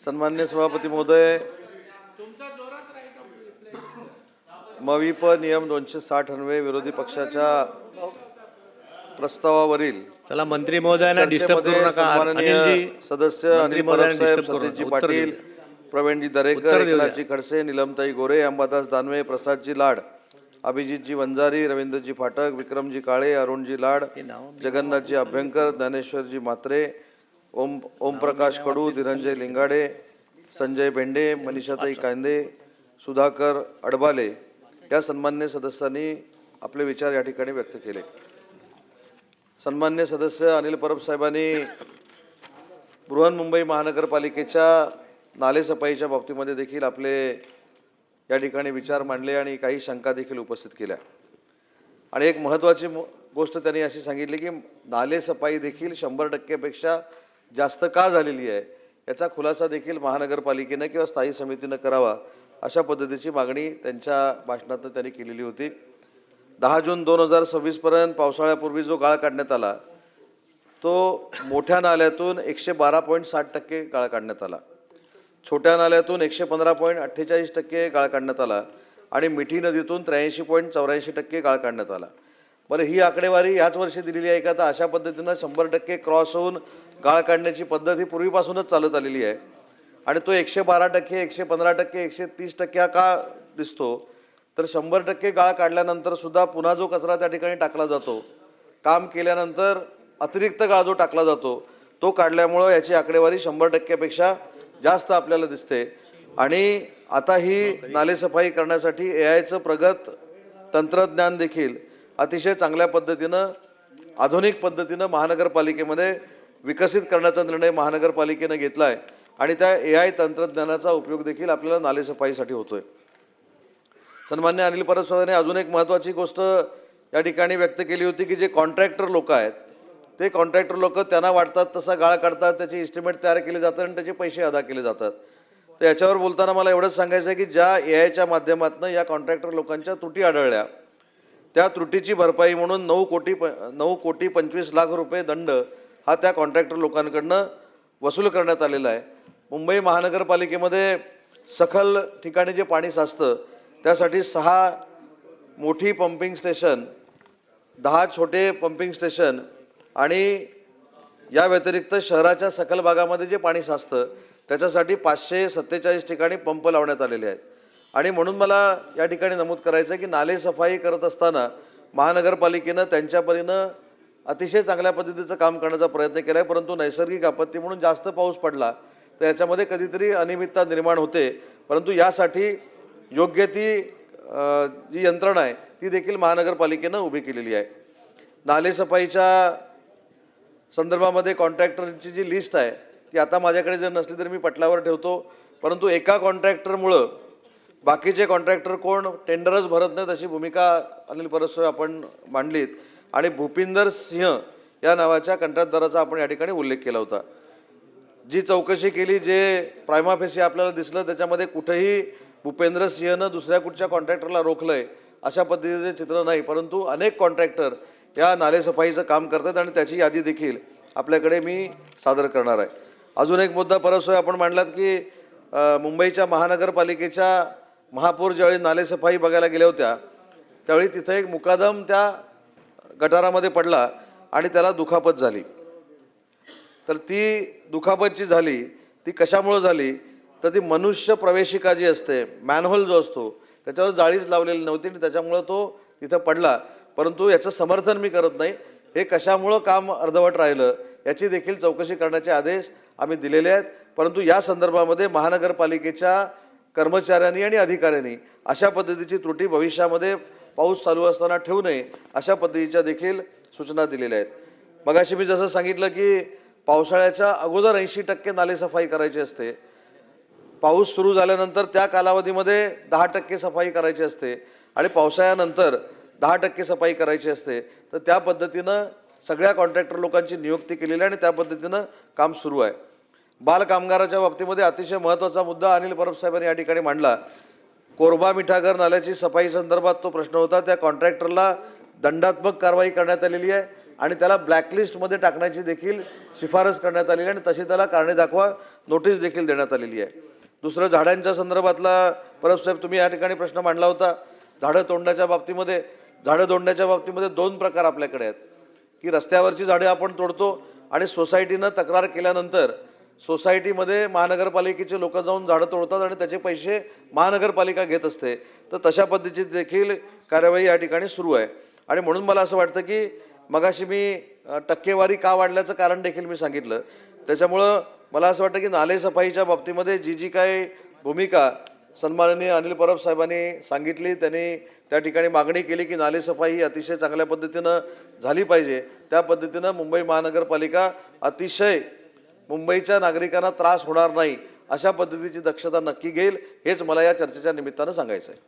सन्मान्य सभापती महोदय, मविप नियम 260 अन्वये विरोधी पक्षाच्या प्रस्तावावरील चला मंत्री महोदयांना डिस्टर्ब करू चर्चेमध्ये नका. सन्माननीय अनिलजी सदस्य मंत्री अनिल महोदयांना परब साहेब, disturb करू सतीशजी नका. उत्तर पाटील, देऊ द्या. प्रवीणजी दरेकर, उत्तर देऊ द्या. एकनाथजी खडसे, नीलमताई गोरे, अंबादास दानवे, प्रसादजी लाड, अभिजितजी वंजारी, रवींद्रजी फाटक, विक्रमजी काळे, अरुणजी लाड, जगन्नाथजी अभ्यंकर, ज्ञानेश्वरजी म्हात्रे, ओमप्रकाश कडू, धीरंजय लिंगाडे, संजय भेंडे, मनीषाताई कांदे, सुधाकर अडबाले या सन्मान्य सदस्यांनी आपले विचार या ठिकाणी व्यक्त केले. सन्मान्य सदस्य अनिल परब साहेबांनी बृहन्मुंबई महानगरपालिकेच्या नालेसफाईच्या बाबतीमध्ये देखील आपले या ठिकाणी विचार मांडले आणि काही शंका देखील उपस्थित केल्या. आणि एक महत्त्वाची गोष्ट त्यांनी अशी सांगितली की नालेसफाई देखील 100% पेक्षा जास्त का झालेली आहे याचा खुलासा देखील महानगरपालिकेने किंवा स्थायी समितीने करावा अशा पद्धतीची मागणी त्यांच्या भाषणात त्यांनी केलेली होती. 10 जून 2026 पर्यंत पावसाळ्यापूर्वी जो गाळ काढण्यात आला तो मोठ्या नाल्यातून 112.60% गाळ काढण्यात आला, छोट्या नाल्यातून 115.48% गाळ काढण्यात आला आणि मिठी नदीतून 83.84% गाळ काढण्यात आला. बरं, ही आकडेवारी ह्याच वर्षी दिलेली आहे का? तर अशा पद्धतीनं 100% क्रॉस होऊन गाळ काढण्याची पद्धत ही पूर्वीपासूनच चालत आलेली आहे आणि तो 112%, 115%, 130% का दिसतो? तर 100% गाळ काढल्यानंतर सुद्धा पुन्हा जो कचरा त्या ठिकाणी टाकला जातो, काम केल्यानंतर अतिरिक्त गाळ जो टाकला जातो तो काढल्यामुळं याची आकडेवारी 100% पेक्षा जास्त आपल्याला दिसते. आणि आता ही नालेसफाई करण्यासाठी AIचं प्रगत तंत्रज्ञान देखील अतिशय चांगल्या पद्धतीनं आधुनिक पद्धतीनं महानगरपालिकेमध्ये विकसित करण्याचा निर्णय महानगरपालिकेने घेतला आहे आणि त्या AI तंत्रज्ञानाचा उपयोग देखील आपल्याला नालेसफाईसाठी होतोय. सन्मान्य अनिल परब साहेबांनी अजून एक महत्त्वाची गोष्ट या ठिकाणी व्यक्त केली होती की जे कॉन्ट्रॅक्टर लोक आहेत ते कॉन्ट्रॅक्टर लोक त्यांना वाटतात तसा गाळ काढतात, त्याची इस्टिमेट तयार केले जातात आणि त्याचे पैसे अदा केले जातात. तर याच्यावर बोलताना मला एवढंच सांगायचं आहे की ज्या AIच्या माध्यमातून या कॉन्ट्रॅक्टर लोकांच्या त्रुटी आढळल्या त्या त्रुटीची भरपाई म्हणून 9 कोटी 25 लाख रुपये दंड हा त्या कॉन्ट्रॅक्टर लोकांकडनं वसूल करण्यात आलेला आहे. मुंबई महानगरपालिकेमध्ये सखल ठिकाणी जे पाणी साचतं त्यासाठी 6 मोठी पंपिंग स्टेशन, 10 छोटे पंपिंग स्टेशन आणि या व्यतिरिक्त शहराच्या सखल भागामध्ये जे पाणी साचतं त्याच्यासाठी 547 ठिकाणी पंप लावण्यात आलेले आहेत. आणि म्हणून मला या ठिकाणी नमूद करायचं आहे की नालेसफाई करत असताना महानगरपालिकेनं त्यांच्या परीनं अतिशय चांगल्या पद्धतीचं काम करण्याचा प्रयत्न केला आहे. परंतु नैसर्गिक आपत्ती म्हणून जास्त पाऊस पडला तर याच्यामध्ये कधीतरी अनियमितता निर्माण होते. परंतु यासाठी योग्य ती जी यंत्रणा आहे ती देखील महानगरपालिकेनं उभी केलेली आहे. नालेसफाईच्या संदर्भामध्ये कॉन्ट्रॅक्टरची जी लिस्ट आहे ती आता माझ्याकडे जर नसली तरी मी पटलावर ठेवतो. परंतु एका कॉन्ट्रॅक्टरमुळं बाकीचे कॉन्ट्रॅक्टर कोण टेंडरच भरत नाहीत अशी भूमिका अनिल परब साहेब आपण मांडलीत आणि भूपिंदर सिंह या नावाच्या कंत्राटदाराचा आपण या ठिकाणी उल्लेख केला होता. जी चौकशी केली, जे प्रायमा फेसी आपल्याला दिसलं त्याच्यामध्ये कुठेही भूपेंद्र सिंहनं दुसऱ्या कुठच्या कॉन्ट्रॅक्टरला रोखलंय अशा पद्धतीचे चित्र नाही. परंतु अनेक कॉन्ट्रॅक्टर या नालेसफाईचं काम करतात आणि त्याची यादी देखील आपल्याकडे मी सादर करणार आहे. अजून एक मुद्दा परब साहेब आपण मांडलात की मुंबईच्या महानगरपालिकेच्या महापौर ज्यावेळी नालेसफाई बघायला गेल्या होत्या त्यावेळी तिथे एक मुकादम त्या गटारामध्ये पडला आणि त्याला दुखापत झाली. तर ती दुखापत जी झाली ती कशामुळे झाली तर ती मनुष्य प्रवेशिका जी असते, मॅनहोल जो असतो त्याच्यावर जाळीच लावलेली नव्हती आणि त्याच्यामुळं तो तिथं पडला. परंतु याचं समर्थन मी करत नाही. हे कशामुळं काम अर्धवट राहिलं याची देखील चौकशी करण्याचे आदेश आम्ही दिलेले आहेत. परंतु या संदर्भामध्ये महानगरपालिकेच्या कर्मचाऱ्यांनी आणि अधिकाऱ्यांनी अशा पद्धतीची त्रुटी भविष्यामध्ये पाऊस चालू असताना ठेवू नये अशा पद्धतीच्या देखील सूचना दिलेल्या आहेत. मगाशी मी जसं सांगितलं की पावसाळ्याच्या अगोदर 80% नालेसफाई करायची असते, पाऊस सुरू झाल्यानंतर त्या कालावधीमध्ये 10% सफाई करायची असते आणि पावसाळ्यानंतर 10% सफाई करायची असते. तर त्या पद्धतीनं सगळ्या कॉन्ट्रॅक्टर लोकांची नियुक्ती केलेली आहे आणि त्या पद्धतीनं काम सुरू आहे. बाल कामगाराच्या बाबतीमध्ये अतिशय महत्त्वाचा मुद्दा अनिल परब साहेबांनी या ठिकाणी मांडला. कोरबा मिठागर नाल्याची सफाई संदर्भात तो प्रश्न होता. त्या कॉन्ट्रॅक्टरला दंडात्मक कारवाई करण्यात आलेली आहे आणि त्याला ब्लॅकलिस्टमध्ये टाकण्याची देखील शिफारस करण्यात आलेली आहे आणि तशी त्याला कारणे दाखवा नोटीस देखील देण्यात आलेली आहे. दुसरं झाडांच्या संदर्भातला परब साहेब तुम्ही या ठिकाणी प्रश्न मांडला होता. झाडं तोडण्याच्या बाबतीमध्ये दोन प्रकार आपल्याकडे आहेत की रस्त्यावरची झाडे आपण तोडतो आणि सोसायटीनं तक्रार केल्यानंतर सोसायटीमध्ये महानगरपालिकेचे लोक जाऊन झाडं तोडतात आणि त्याचे पैसे महानगरपालिका घेत असते. तर तशा पद्धतीची देखील कार्यवाही या ठिकाणी सुरू आहे. आणि म्हणून मला असं वाटतं की मगाशी मी टक्केवारी का वाढल्याचं कारण देखील मी सांगितलं. त्याच्यामुळं मला असं वाटतं की नालेसफाईच्या बाबतीमध्ये जी काय भूमिका सन्माननीय अनिल परब साहेबांनी सांगितली, त्यांनी त्या ठिकाणी मागणी केली की नालेसफाई ही अतिशय चांगल्या पद्धतीनं झाली पाहिजे. त्या पद्धतीनं मुंबई महानगरपालिका अतिशय मुंबईच्या नागरिकांना त्रास होणार नाही अशा पद्धतीची दक्षता नक्की घेईल, हेच मला या चर्चेच्या निमित्तानं सांगायचं आहे.